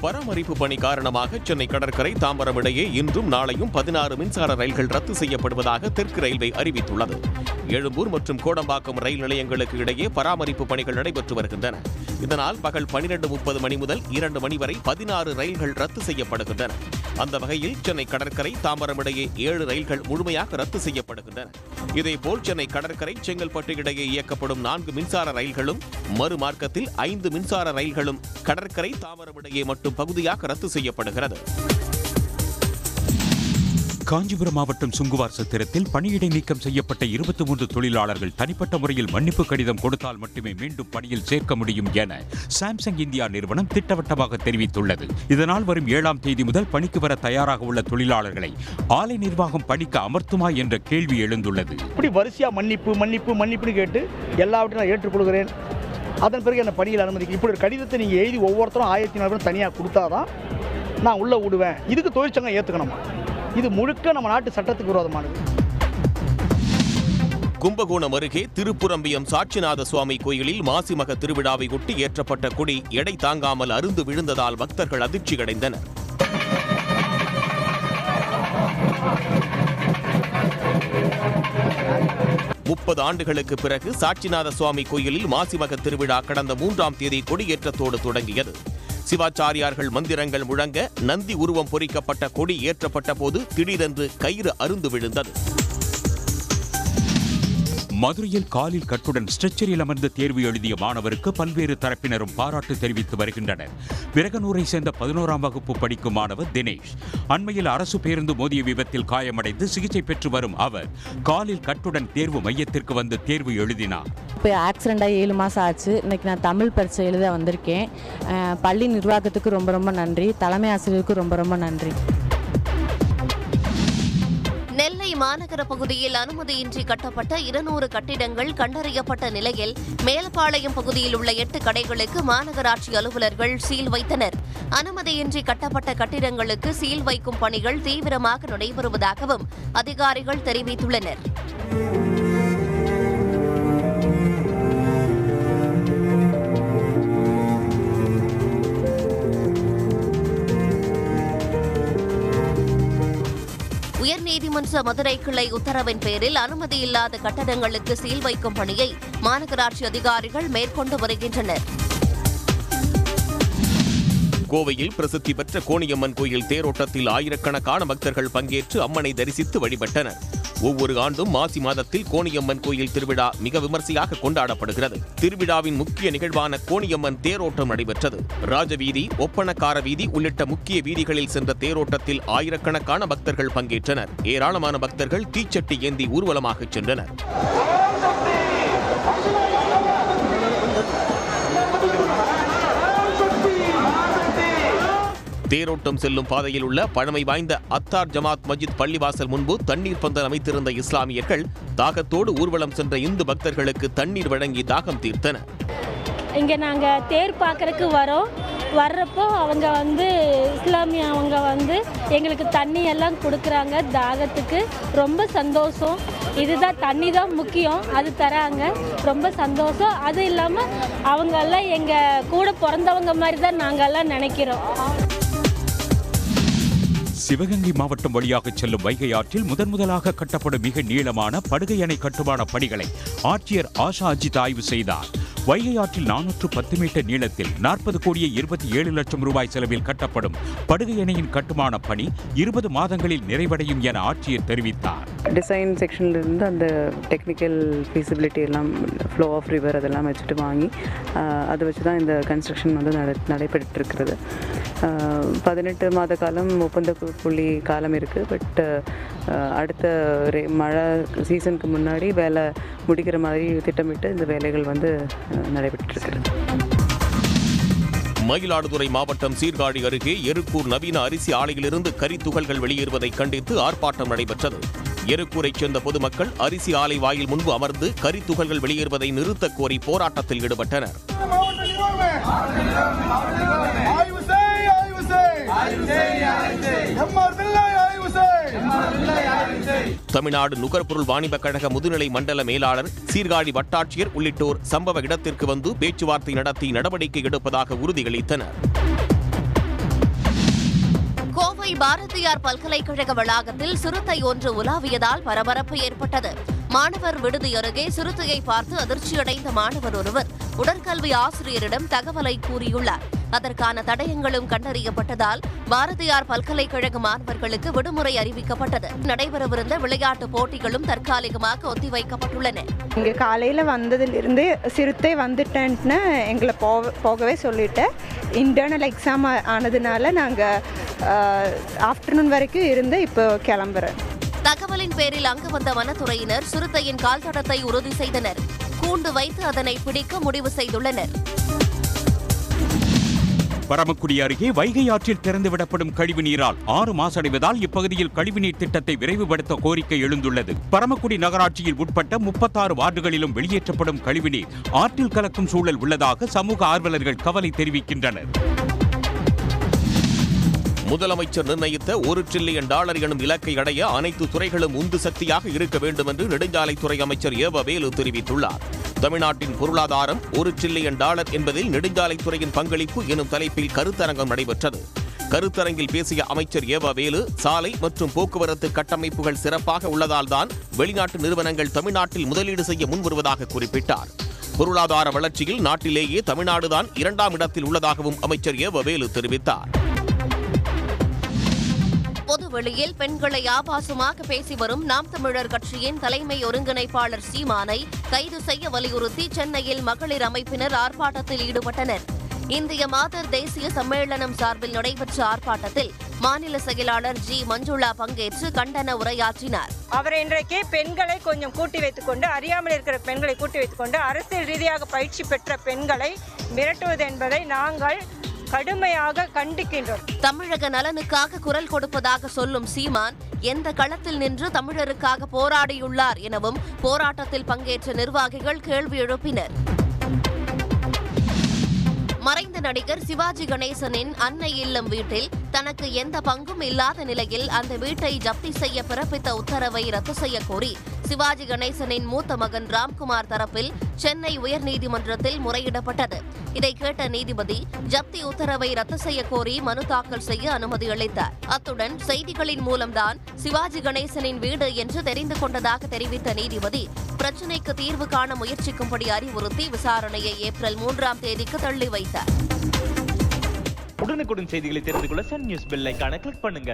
பராமரிப்பு பணி காரணமாக சென்னை கடற்கரை தாம்பரம் இடையே இன்றும் நாளையும் 16 மின்சார ரயில்கள் ரத்து செய்யப்படுவதாக தெற்கு ரயில்வே அறிவித்துள்ளது. எழும்பூர் மற்றும் கோடம்பாக்கம் ரயில் நிலையங்களுக்கு இடையே பராமரிப்பு பணிகள் நடைபெற்று வருகின்றன. இதனால் பகல் 12:30 மணி முதல் 2 மணி வரை 16 ரயில்கள் ரத்து செய்யப்படுகின்றன. அந்த வகையில் சென்னை கடற்கரை தாம்பரம் இடையே 7 ரயில்கள் முழுமையாக ரத்து செய்யப்படுகின்றன. இதேபோல் சென்னை கடற்கரை செங்கல்பட்டு இடையே இயக்கப்படும் 4 மின்சார ரயில்களும் மறுமார்க்கத்தில் 5 மின்சார ரயில்களும் கடற்கரை தாம்பரம் இடையே மட்டும் பகுதியாக ரத்து செய்யப்படுகிறது. காஞ்சிபுரம் மாவட்டம் சுங்குவார் சத்திரத்தில் பணியிடை நீக்கம் செய்யப்பட்ட 23 தொழிலாளர்கள் தனிப்பட்ட முறையில் மன்னிப்பு கடிதம் கொடுத்தால் மட்டுமே மீண்டும் பணியில் சேர்க்க முடியும் என சாம்சங் இந்தியா நிறுவனம் திட்டவட்டமாக தெரிவித்துள்ளது. இதனால் வரும் 7ஆம் தேதி முதல் பணிக்கு வர தயாராக உள்ள தொழிலாளர்களை ஆலை நிர்வாகம் பணிக்கு அமர்த்துமா என்ற கேள்வி எழுந்துள்ளது. இப்படி வரிசையா மன்னிப்புன்னு கேட்டு எல்லாவற்றையும் நான் ஏற்றுக்கொள்கிறேன், அதன் பிறகு என்ன பணியில் அனுமதிக்கு இப்படி ஒரு கடிதத்தை நீங்கள் எழுதி ஒவ்வொருத்தரும் 1400 தனியாக கொடுத்தாதான் நான் உள்ளே விடுவேன். இதுக்கு தொழிற்சங்கம் ஏற்றுக்கணுமா? இது முழுக்க நம்ம நாட்டு சட்டத்துக்கு விரோதமானது. கும்பகோணம் அருகே திருப்புரம்பியம் சாட்சிநாத சுவாமி கோயிலில் மாசிமக திருவிழாவை ஒட்டி ஏற்றப்பட்ட கொடி எடை தாங்காமல் அருந்து விழுந்ததால் பக்தர்கள் அதிர்ச்சியடைந்தனர். முப்பது ஆண்டுகளுக்கு பிறகு சாட்சிநாத சுவாமி கோயிலில் மாசிமக திருவிழா கடந்த 3ஆம் தேதி கொடியேற்றத்தோடு தொடங்கியது. சிவாச்சாரியார்கள் மந்திரங்கள் முழங்க நந்தி உருவம் பொறிக்கப்பட்ட கொடி ஏற்றப்பட்ட போது திடீரென்று கயிறு அருந்து விழுந்தது. மதுரையில் காலில் கட்டுடன் ஸ்ட்ரெச்சரில் அமர்ந்து தேர்வு எழுதிய மாணவருக்கு பல்வேறு தரப்பினரும் பாராட்டு தெரிவித்து வருகின்றனர். விரகனூரை சேர்ந்த 11ஆம் வகுப்பு படிக்கும் மாணவர் தினேஷ் அண்மையில் அரசு பேருந்து மோதிய விபத்தில் காயமடைந்து சிகிச்சை பெற்று வரும் அவர் காலில் கட்டுடன் தேர்வு மையத்திற்கு வந்து தேர்வு எழுதினார். இப்போ ஆக்சிடென்ட்டாக 7 மாதம் ஆச்சு. இன்னைக்கு நான் தமிழ் பரீட்சை எழுத வந்திருக்கேன். பள்ளி நிர்வாகத்துக்கு ரொம்ப நன்றி, தலைமை ஆசிரியருக்கு ரொம்ப நன்றி. நெல்லை மாநகர பகுதியில் அனுமதியின்றி கட்டப்பட்ட 200 கட்டிடங்கள் கண்டறியப்பட்ட நிலையில் மேலப்பாளையம் பகுதியில் உள்ள 8 கடைகளுக்கு மாநகராட்சி அலுவலர்கள் சீல் வைத்தனர். அனுமதியின்றி கட்டப்பட்ட கட்டிடங்களுக்கு சீல் வைக்கும் பணிகள் தீவிரமாக நடைபெறுவதாகவும் அதிகாரிகள் தெரிவித்துள்ளனர். உயர்நீதிமன்ற மதுரை கிளை உத்தரவின் பேரில் அனுமதி இல்லாத கட்டடங்களுக்கு சீல் வைக்கும் பணியை மாநகராட்சி அதிகாரிகள் மேற்கொண்டு வருகின்றனர். கோவையில் பிரசித்தி பெற்ற கோணியம்மன் கோயில் தேரோட்டத்தில் ஆயிரக்கணக்கான பக்தர்கள் பங்கேற்று அம்மனை தரிசித்து வழிபட்டனர். ஒவ்வொரு ஆண்டும் மாசி மாதத்தில் கோணியம்மன் கோயில் திருவிழா மிக விமர்சையாக கொண்டாடப்படுகிறது. திருவிழாவின் முக்கிய நிகழ்வான கோணியம்மன் தேரோட்டம் நடைபெற்றது. ராஜவீதி, ஒப்பனக்கார வீதி உள்ளிட்ட முக்கிய வீதிகளில் சென்ற தேரோட்டத்தில் ஆயிரக்கணக்கான பக்தர்கள் பங்கேற்றனர். ஏராளமான பக்தர்கள் தீச்சட்டி ஏந்தி ஊர்வலமாக சென்றனர். தேரோட்டம் செல்லும் பாதையில் உள்ள பழமை வாய்ந்த அத்தார் ஜமாத் மஸ்ஜித் பள்ளிவாசல் முன்பு தண்ணீர் பந்தல் அமைத்திருந்த இஸ்லாமியர்கள் தாகத்தோடு ஊர்வலம் சென்ற இந்து பக்தர்களுக்கு தண்ணீர் வழங்கி தாகம் தீர்த்தனர். இங்கே நாங்கள் தேர் பார்க்கறதுக்கு வர்றப்போ அவங்க இஸ்லாமிய அவங்க எங்களுக்கு தண்ணி எல்லாம் கொடுக்குறாங்க. தாகத்துக்கு ரொம்ப சந்தோஷம். இதுதான் தண்ணி தான் முக்கியம், அது தராங்க, ரொம்ப சந்தோஷம். அது இல்லாமல் அவங்கெல்லாம் எங்கள் கூட பிறந்தவங்க மாதிரி தான் நாங்கள்லாம் நினைக்கிறோம். சிவகங்கை மாவட்டம் வழியாக செல்லும் வைகை ஆற்றில் முதலாக கட்டப்படும் மிக நீளமான படுகை அணை கட்டுமான பணிகளை ஆட்சியர் ஆஷா அஜித் ஆய்வு செய்தார். வைகை ஆற்றில் 410 மீட்டர் நீளத்தில் 40,27,00,000 ரூபாய் செலவில் கட்டப்படும் படுகை அணையின் கட்டுமான பணி 20 மாதங்களில் நிறைவடையும் என ஆட்சியர் தெரிவித்தார். டிசைன் செக்ஷன்ல இருந்து அந்த டெக்னிக்கல் ஃபீசிபிலிட்டி எல்லாம், ஃப்ளோ ஆஃப் ரிவர் அதெல்லாம் வச்சுட்டு வாங்கி அதை வச்சு தான் இந்த கன்ஸ்ட்ரக்ஷன் நடைபெற்று இருக்கிறது. 18 மாத காலம் ஒப்பந்த புள்ளி காலம் இருக்குது. பட் அடுத்த மழை சீசனுக்கு முன்னாடி வேலை முடிக்கிற மாதிரி திட்டமிட்டு இந்த வேலைகள் நடைபெற்றிருக்கிறது. மயிலாடுதுறை மாவட்டம் சீர்காழி அருகே எருக்கூர் நவீன அரிசி ஆலையிலிருந்து கரித்துகள்கள் வெளியேறுவதை கண்டித்து ஆர்ப்பாட்டம் நடைபெற்றது. எருக்கூரைச் சேர்ந்த பொதுமக்கள் அரிசி ஆலை வாயில் முன்பு அமர்ந்து கரித்துகள்கள் வெளியேறுவதை நிறுத்தக் கோரி போராட்டத்தில் ஈடுபட்டனர். தமிழ்நாடு நுகர்பொருள் வாணிபக் கழக முதுநிலை மண்டல மேலாளர், சீர்காழி வட்டாட்சியர் உள்ளிட்டோர் சம்பவ இடத்திற்கு வந்து பேச்சுவார்த்தை நடத்தி நடவடிக்கை எடுப்பதாக உறுதியளித்தனர். சென்னை பாரதியார் பல்கலைக்கழக வளாகத்தில் சிறுத்தை ஒன்று உலாவியதால் பரபரப்பு ஏற்பட்டது. மாணவர் விடுதி அருகே சிறுத்தையை பார்த்து அதிர்ச்சியடைந்த மாணவர் ஒருவர் உடற்கல்வி ஆசிரியரிடம் தகவலை கூறியுள்ளார். அதற்கான தடயங்களும் கண்டறியப்பட்டதால் பாரதியார் பல்கலைக்கழக மாணவர்களுக்கு விடுமுறை அறிவிக்கப்பட்டது. நடைபெறவிருந்த விளையாட்டுப் போட்டிகளும் தற்காலிகமாக ஒத்திவைக்கப்பட்டுள்ளன. இங்கே காலையில் வந்ததிலிருந்து சிறுத்தை வந்துட்டேன்னு எங்களை போகவே சொல்லிட்டு இன்டர்னல் எக்ஸாம் ஆனதுனால நாங்கள் ஆஃப்டர்நூன் வரைக்கும் இருந்து இப்போ கிளம்புறேன். தகவலின் பேரில் அங்கு வந்த வனத்துறையினர் சிறுத்தையின் கால் தடத்தை உறுதி செய்தனர். கூண்டு வைத்து அதனை பிடிக்க முடிவு செய்துள்ளனர். பரமக்குடி அருகே வைகை ஆற்றில் திறந்துவிடப்படும் கழிவு நீரால் 6 மாசடைவதால் இப்பகுதியில் கழிவுநீர் திட்டத்தை விரைவுபடுத்த கோரிக்கை எழுந்துள்ளது. பரமக்குடி நகராட்சியில் உட்பட்ட 36 வார்டுகளிலும் வெளியேற்றப்படும் கழிவுநீர் ஆற்றில் கலக்கும் சூழல் உள்ளதாக சமூக ஆர்வலர்கள் கவலை தெரிவிக்கின்றனர். முதலமைச்சர் நிர்ணயித்த $1 டிரில்லியன் எனும் இலக்கை அடைய அனைத்து துறைகளும் உந்து சக்தியாக இருக்க வேண்டும் என்று நெடுஞ்சாலைத்துறை அமைச்சர் ஏவ வேலு தெரிவித்துள்ளார். தமிழ்நாட்டின் பொருளாதாரம் $1 டிரில்லியன் என்பதில் நெடுஞ்சாலைத்துறையின் பங்களிப்பு எனும் தலைப்பில் கருத்தரங்கம் நடைபெற்றது. கருத்தரங்கில் பேசிய அமைச்சர் ஏவ வேலு, சாலை மற்றும் போக்குவரத்து கட்டமைப்புகள் சிறப்பாக உள்ளதால்தான் வெளிநாட்டு நிறுவனங்கள் தமிழ்நாட்டில் முதலீடு செய்ய முன்வருவதாக குறிப்பிட்டார். பொருளாதார வளர்ச்சியில் நாட்டிலேயே தமிழ்நாடுதான் 2ஆம் இடத்தில் உள்ளதாகவும் அமைச்சர் ஏவ வேலு தெரிவித்தார். பொதுவெளியில் பெண்களை ஆபாசமாக பேசி வரும் நாம் தமிழர் கட்சியின் தலைமை ஒருங்கிணைப்பாளர் சீமானை கைது செய்ய வலியுறுத்தி சென்னையில் மகளிர் அமைப்பினர் ஆர்ப்பாட்டத்தில் ஈடுபட்டனர். இந்திய மாதர் தேசிய சம்மேளனம் சார்பில் நடைபெற்ற ஆர்ப்பாட்டத்தில் மாநில செயலாளர் ஜி மஞ்சுளா பங்கேற்று கண்டன உரையாற்றினார். அவர் இன்றைக்கு பெண்களை கொஞ்சம் கூட்டி வைத்துக் கொண்டு, அறியாமல் இருக்கிற பெண்களை கூட்டி வைத்துக் கொண்டு அரசியல் ரீதியாக பயிற்சி பெற்ற பெண்களை மிரட்டுவது என்பதை நாங்கள் கடுமையாக கண்டிக்கின்றோம். தமிழக நலனுக்காக குரல் கொடுப்பதாக சொல்லும் சீமான் எந்த களத்தில் நின்று தமிழருக்காக போராடியுள்ளார் எனவும் போராட்டத்தில் பங்கேற்ற நிர்வாகிகள் கேள்வி எழுப்பினர். மறைந்த நடிகர் சிவாஜி கணேசனின் அன்னை இல்லம் வீட்டில் தனக்கு எந்த பங்கும் இல்லாத நிலையில் அந்த வீட்டை ஜப்தி செய்ய பிறப்பித்த உத்தரவை ரத்து செய்ய கோரி சிவாஜி கணேசனின் மூத்த மகன் ராம்குமார் தரப்பில் சென்னை உயர்நீதிமன்றத்தில் முறையிடப்பட்டது. இதை கேட்ட நீதிபதி ஜப்தி உத்தரவை ரத்து செய்ய கோரி மனு தாக்கல் செய்ய அனுமதி அளித்தார். அத்துடன் செய்திகளின் மூலம்தான் சிவாஜி கணேசனின் வீடு என்று தெரிந்து கொண்டதாக தெரிவித்த நீதிபதி பிரச்சினைக்கு தீர்வு காண முயற்சிக்கும்படி அறிவுறுத்தி விசாரணையை ஏப்ரல் 3ஆம் தேதிக்கு தள்ளி வைத்தார். உடனுக்குடன் செய்திகளை தெரிந்து கொள்ள சன் நியூஸ் பெல் ஐகானை கிளிக் பண்ணுங்க.